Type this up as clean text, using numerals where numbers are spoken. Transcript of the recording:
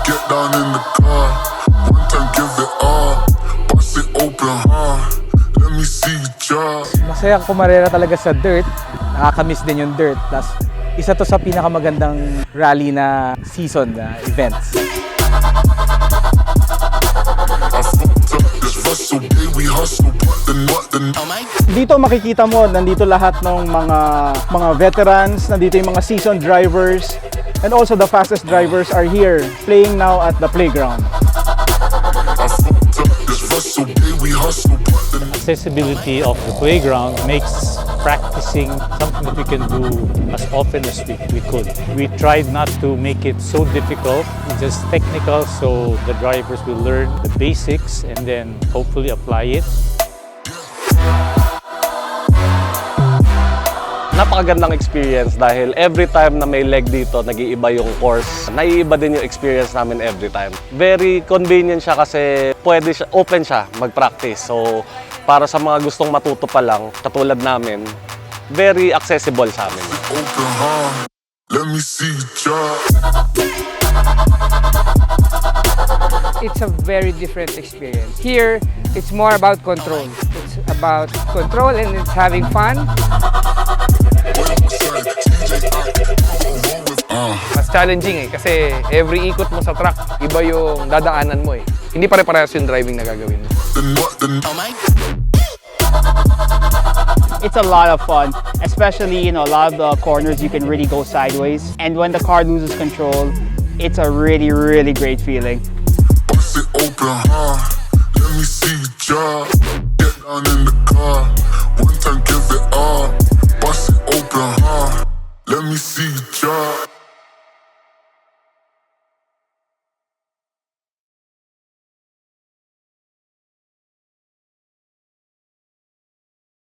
Get down in the car, one time give it all, bust it open hard, let me see you drop. Masaya kumarera talaga sa dirt, nakakamiss din yung dirt. Tapos isa to sa pinakamagandang rally na season na events. Dito makikita mo, nandito lahat ng mga veterans, nandito yung mga seasoned drivers, and also the fastest drivers are here playing now at the playground. Accessibility of the playground makes practicing something that we can do as often as we could. We tried not to make it so difficult, just technical, so the drivers will learn the basics and then hopefully apply it. Napakagandang experience dahil every time na may leg dito, nag-iiba yung course. Naiiba din yung experience namin every time. Very convenient siya kasi pwede siya, open siya mag-practice. So, para sa mga gustong matuto pa lang, katulad namin, very accessible sa amin. Open heart, let me see you drop. It's a very different experience. Here, it's more about control. It's about control and it's having fun. Mas challenging kasi every ikot mo sa track, iba yung dadaanan mo eh. Hindi pare-parehas yung driving na gagawin mo. It's a lot of fun, especially, a lot of the corners you can really go sideways. And when the car loses control, it's a really, really great feeling. Bust it open hard, let me see you drop. Get down in the